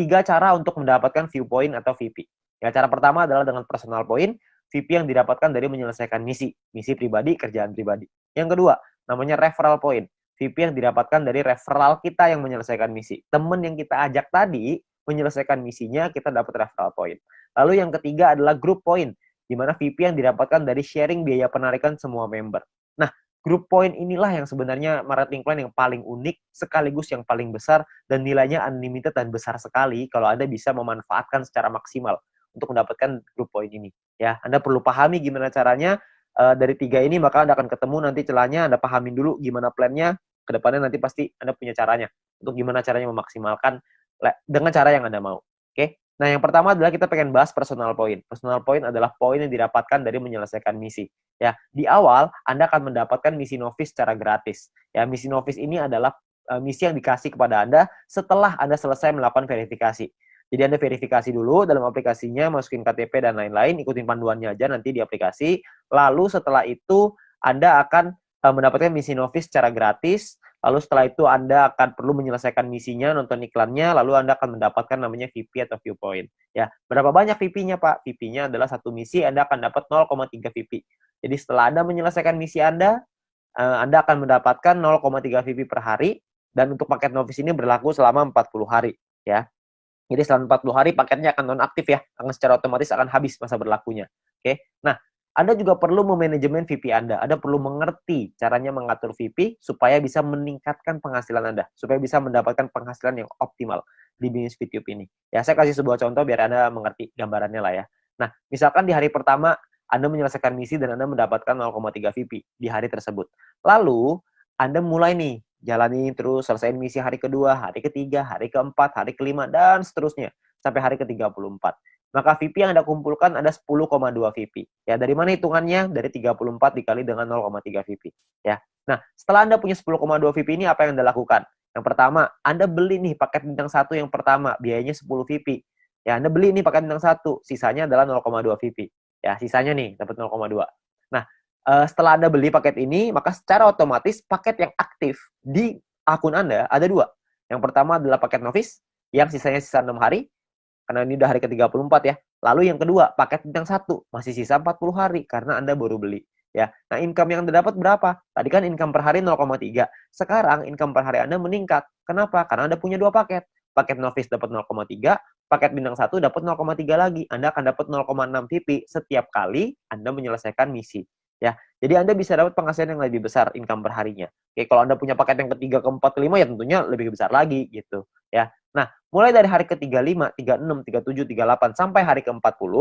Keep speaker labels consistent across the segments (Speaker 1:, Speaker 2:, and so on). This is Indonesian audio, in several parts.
Speaker 1: 3 cara untuk mendapatkan view point atau VP. Ya, cara pertama adalah dengan personal point, VP yang didapatkan dari menyelesaikan misi pribadi, kerjaan pribadi. Yang kedua, namanya referral point. VP yang didapatkan dari referral kita yang menyelesaikan misi. Temen yang kita ajak tadi menyelesaikan misinya, kita dapat referral point. Lalu yang ketiga adalah group point, di mana VP yang didapatkan dari sharing biaya penarikan semua member. Nah, group point inilah yang sebenarnya marketing plan yang paling unik, sekaligus yang paling besar, dan nilainya unlimited dan besar sekali kalau Anda bisa memanfaatkan secara maksimal untuk mendapatkan group point ini. Ya, Anda perlu pahami gimana caranya dari 3 ini, maka Anda akan ketemu nanti celahnya, Anda pahamin dulu gimana plannya, ke depannya nanti pasti Anda punya caranya, untuk gimana caranya memaksimalkan dengan cara yang Anda mau. Oke? Nah, yang pertama adalah kita pengen bahas personal point. Personal point adalah poin yang didapatkan dari menyelesaikan misi. Ya, di awal Anda akan mendapatkan misi novice secara gratis. Ya, misi novice ini adalah misi yang dikasih kepada Anda setelah Anda selesai melakukan verifikasi. Jadi Anda verifikasi dulu dalam aplikasinya, masukin KTP dan lain-lain, ikutin panduannya aja nanti di aplikasi. Lalu setelah itu Anda akan mendapatkan misi novice secara gratis. Lalu setelah itu Anda akan perlu menyelesaikan misinya, nonton iklannya, lalu Anda akan mendapatkan namanya VP atau viewpoint. Ya, berapa banyak VP-nya, Pak? VP-nya adalah satu misi, Anda akan dapat 0,3 VP. Jadi setelah Anda menyelesaikan misi Anda akan mendapatkan 0,3 VP per hari, dan untuk paket novice ini berlaku selama 40 hari. Ya. Jadi selama 40 hari paketnya akan nonaktif ya, akan secara otomatis akan habis masa berlakunya. Oke. Nah, Anda juga perlu memanajemen VP Anda. Anda perlu mengerti caranya mengatur VP supaya bisa meningkatkan penghasilan Anda, supaya bisa mendapatkan penghasilan yang optimal di bisnis YouTube ini. Ya, saya kasih sebuah contoh biar Anda mengerti gambarannya lah ya. Nah, misalkan di hari pertama Anda menyelesaikan misi dan Anda mendapatkan 0,3 VP di hari tersebut. Lalu, Anda mulai nih jalani terus, selesaiin misi hari kedua, hari ketiga, hari keempat, hari kelima, dan seterusnya sampai hari ke-34. Maka VP yang Anda kumpulkan ada 10,2 VP. Ya, dari mana hitungannya? Dari 34 dikali dengan 0,3 VP. Ya. Nah, setelah Anda punya 10,2 VP ini, apa yang Anda lakukan? Yang pertama, Anda beli nih paket bintang 1 yang pertama, biayanya 10 VP. Ya, Anda beli nih paket bintang 1, sisanya adalah 0,2 VP. Ya, sisanya nih dapat 0,2. Nah, setelah Anda beli paket ini, maka secara otomatis paket yang aktif di akun Anda ada 2. Yang pertama adalah paket novice, yang sisanya sisa 6 hari, karena ini udah hari ke-34 ya. Lalu yang kedua, paket bintang 1, masih sisa 40 hari, karena Anda baru beli. Ya. Nah, income yang Anda dapat berapa? Tadi kan income per hari 0,3. Sekarang income per hari Anda meningkat. Kenapa? Karena Anda punya 2 paket. Paket novice dapat 0,3, paket bintang 1 dapat 0,3 lagi. Anda akan dapat 0,6 VP setiap kali Anda menyelesaikan misi. Ya, jadi Anda bisa dapat penghasilan yang lebih besar income per harinya. Oke, kalau Anda punya paket yang ketiga, keempat, kelima, ya tentunya lebih besar lagi gitu. Ya, nah mulai dari hari ke-35, 36, 37, 38 sampai hari ke-40,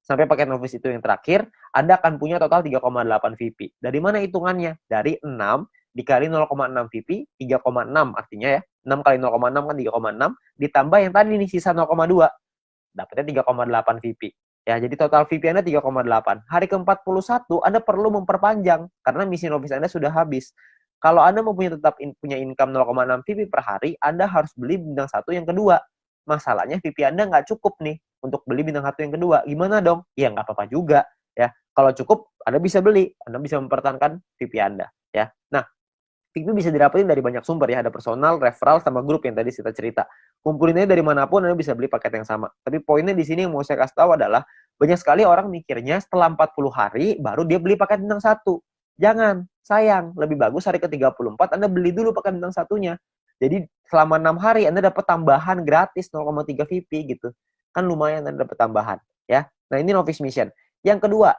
Speaker 1: sampai paket novice itu yang terakhir, Anda akan punya total 3,8 VP. Dari mana hitungannya? Dari 6 dikali 0,6 VP, 3,6 artinya ya. 6 kali 0,6 kan 3,6, ditambah yang tadi nih sisa 0,2. Dapatnya 3,8 VP. Ya, jadi total VP Anda 3,8. Hari ke-41 Anda perlu memperpanjang karena misi novice Anda sudah habis. Kalau Anda mau tetap punya income 0,6 VP per hari, Anda harus beli bintang 1 yang kedua. Masalahnya VP Anda nggak cukup nih untuk beli bintang 1 yang kedua. Gimana dong? Ya nggak apa-apa juga. Ya, kalau cukup Anda bisa beli. Anda bisa mempertahankan VP Anda. Ya, nah VP bisa didapetin dari banyak sumber ya. Ada personal, referral, sama grup yang tadi kita cerita. Kumpulinnya dari manapun Anda bisa beli paket yang sama. Tapi poinnya di sini yang mau saya kasih tahu adalah banyak sekali orang mikirnya setelah 40 hari baru dia beli paket bintang 1. Jangan, sayang. Lebih bagus hari ke-34 Anda beli dulu paket bintang 1-nya. Jadi selama 6 hari Anda dapat tambahan gratis 0,3 VP gitu. Kan lumayan Anda dapat tambahan ya. Nah, ini novice mission. Yang kedua,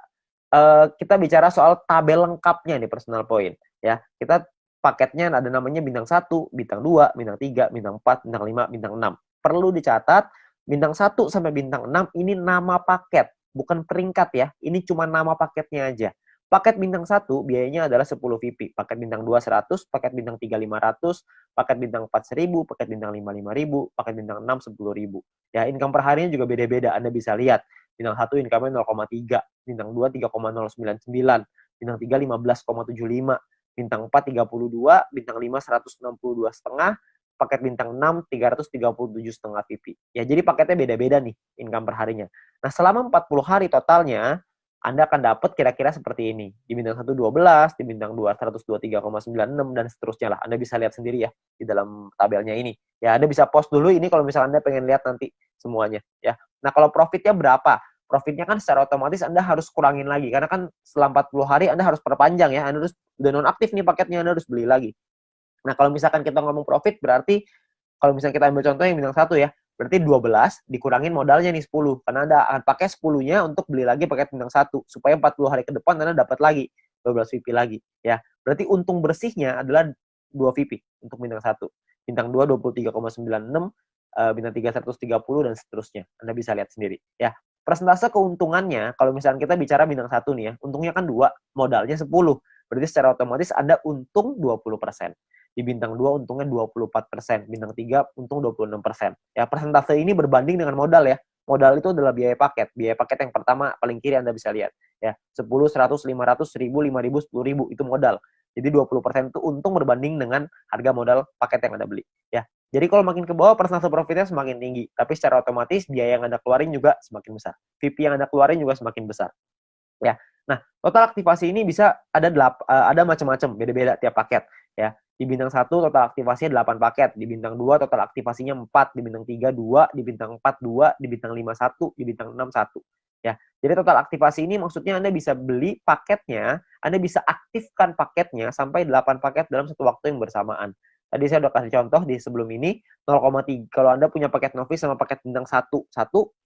Speaker 1: kita bicara soal tabel lengkapnya nih personal point ya. Kita paketnya ada namanya bintang 1, bintang 2, bintang 3, bintang 4, bintang 5, bintang 6. Perlu dicatat, bintang 1 sampai bintang 6 ini nama paket, bukan peringkat ya. Ini cuma nama paketnya aja. Paket bintang 1 biayanya adalah 10 VP, paket bintang 2 100, paket bintang 3 500, paket bintang 4 1000, paket bintang 5 5000, paket bintang 6 10.000. Ya, income per harinya juga beda-beda. Anda bisa lihat. Bintang 1 income-nya 0,3, bintang 2 3,099, bintang 3 15,75, bintang 4 32, bintang 5 162,5, paket bintang 6 337,5 VP. Ya, jadi paketnya beda-beda nih income per harinya. Nah, selama 40 hari totalnya Anda akan dapat kira-kira seperti ini. Di bintang 1 12, di bintang 2 123,96 dan seterusnya lah. Anda bisa lihat sendiri ya di dalam tabelnya ini. Ya, Anda bisa pause dulu ini kalau misalnya Anda pengen lihat nanti semuanya ya. Nah, kalau profitnya berapa? Profitnya kan secara otomatis Anda harus kurangin lagi karena kan setelah 40 hari Anda harus perpanjang ya. Anda harus udah nonaktif nih paketnya, Anda harus beli lagi. Nah, kalau misalkan kita ngomong profit berarti kalau misalnya kita ambil contoh yang bintang 1 ya, berarti 12 dikurangin modalnya nih 10. Karena Anda akan pakai 10-nya untuk beli lagi paket bintang 1. Supaya 40 hari ke depan Anda dapat lagi 12 VP lagi. Ya, berarti untung bersihnya adalah 2 VP untuk bintang 1. Bintang 2 23,96, bintang 3 130 dan seterusnya. Anda bisa lihat sendiri. Ya, persentase keuntungannya, kalau misalnya kita bicara bintang 1 nih ya, untungnya kan 2, modalnya 10. Berarti secara otomatis Anda untung 20%. Di bintang 2 untungnya 24%, bintang 3 untung 26%. Ya, persentase ini berbanding dengan modal ya. Modal itu adalah biaya paket. Biaya paket yang pertama paling kiri Anda bisa lihat. Ya, 10, 100, 500, 1000, 5000, 10.000 itu modal. Jadi 20% itu untung berbanding dengan harga modal paket yang Anda beli. Ya. Jadi kalau makin ke bawah persentase profitnya semakin tinggi, tapi secara otomatis biaya yang Anda keluarin juga semakin besar. VP yang Anda keluarin juga semakin besar. Ya. Nah, total aktivasi ini bisa ada macam-macam, beda-beda tiap paket ya. Di bintang 1 total aktivasinya 8 paket, di bintang 2 total aktivasinya 4, di bintang 3 2, di bintang 4 2, di bintang 5 1, di bintang 6 1. Ya. Jadi total aktivasi ini maksudnya Anda bisa beli paketnya, Anda bisa aktifkan paketnya sampai 8 paket dalam satu waktu yang bersamaan. Tadi saya udah kasih contoh di sebelum ini 0,3. Kalau Anda punya paket novice sama paket bintang 1,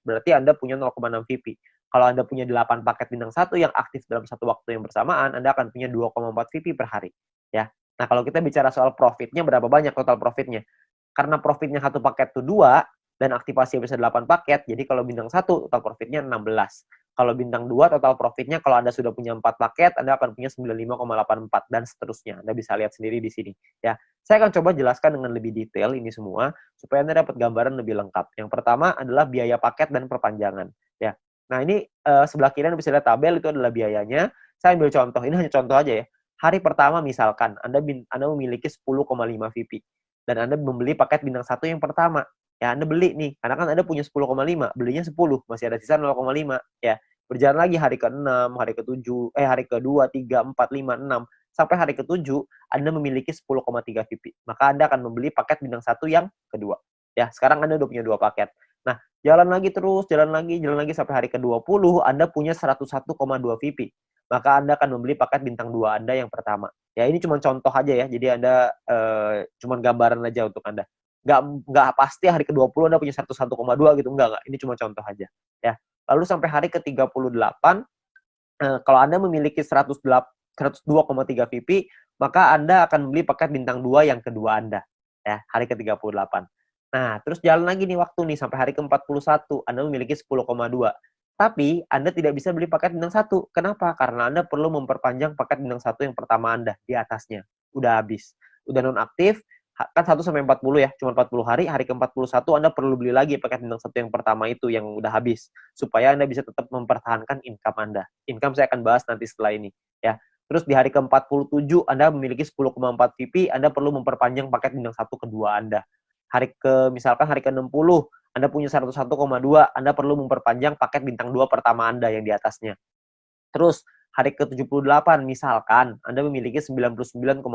Speaker 1: berarti Anda punya 0,6 VP. Kalau Anda punya 8 paket bintang 1 yang aktif dalam satu waktu yang bersamaan, Anda akan punya 2,4 VP per hari. Ya. Nah, kalau kita bicara soal profitnya, berapa banyak total profitnya? Karena profitnya satu paket itu 2, dan aktivasi bisa 8 paket, jadi kalau bintang 1, total profitnya 16. Kalau bintang 2, total profitnya kalau Anda sudah punya 4 paket, Anda akan punya 95,84, dan seterusnya. Anda bisa lihat sendiri di sini. Ya, saya akan coba jelaskan dengan lebih detail ini semua, supaya Anda dapat gambaran lebih lengkap. Yang pertama adalah biaya paket dan perpanjangan. Ya. Nah, ini sebelah kiri Anda bisa lihat tabel, itu adalah biayanya. Saya ambil contoh, ini hanya contoh aja ya. Hari pertama misalkan Anda memiliki 10,5 VP dan Anda membeli paket bintang 1 yang pertama. Ya, Anda beli nih, karena kan Anda punya 10,5, belinya 10, masih ada sisa 0,5 ya. Berjalan lagi hari ke-6, hari ke-7, hari ke-2, 3, 4, 5, 6 sampai hari ke-7 Anda memiliki 10,3 VP. Maka Anda akan membeli paket bintang 1 yang kedua. Ya, sekarang Anda udah punya 2 paket. Nah, jalan lagi terus, jalan lagi sampai hari ke-20 Anda punya 101,2 VP. Maka Anda akan membeli paket bintang 2 Anda yang pertama. Ya, ini cuma contoh aja ya. Jadi Anda cuma gambaran aja untuk Anda. Nggak pasti hari ke-20 Anda punya 101,2 gitu. Enggak. Ini cuma contoh aja. Ya. Lalu sampai hari ke-38, kalau Anda memiliki 102,3 VP, maka Anda akan membeli paket bintang 2 yang kedua Anda. Ya, hari ke-38. Nah, terus jalan lagi nih waktu nih sampai hari ke-41, Anda memiliki 10,2. Tapi Anda tidak bisa beli paket bintang 1. Kenapa? Karena Anda perlu memperpanjang paket bintang 1 yang pertama Anda di atasnya. Udah habis. Udah nonaktif, kan 1 sampai 40 ya, cuma 40 hari, hari ke-41 Anda perlu beli lagi paket bintang 1 yang pertama itu yang udah habis. Supaya Anda bisa tetap mempertahankan income Anda. Income saya akan bahas nanti setelah ini. Ya. Terus di hari ke-47 Anda memiliki 10,4 VP, Anda perlu memperpanjang paket bintang 1 kedua Anda. Misalkan hari ke-60 Anda punya 101,2, Anda perlu memperpanjang paket bintang 2 pertama Anda yang di atasnya. Terus, hari ke-78, misalkan Anda memiliki 99,2.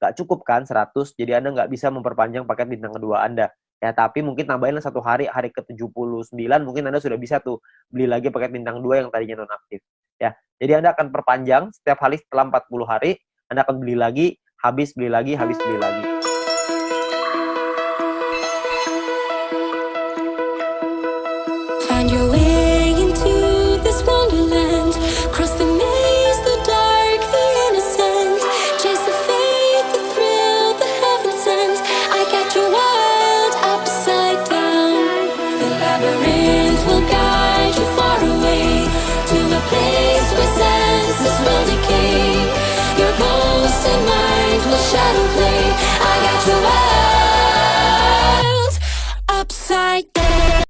Speaker 1: Nggak cukup kan 100, jadi Anda nggak bisa memperpanjang paket bintang kedua Anda. Ya, tapi mungkin tambahin satu hari ke-79, mungkin Anda sudah bisa tuh beli lagi paket bintang 2 yang tadinya nonaktif. Ya, jadi Anda akan perpanjang setiap hari setelah 40 hari, Anda akan beli lagi, habis beli lagi, habis beli lagi.
Speaker 2: Find your way into this wonderland. Cross the maze, the dark, the innocent. Chase the faith, the thrill, the heaven sent. I got you wild upside down. The labyrinth will guide you far away to a place where senses will decay. Your ghost and mind will shadow play. I got you wild upside down.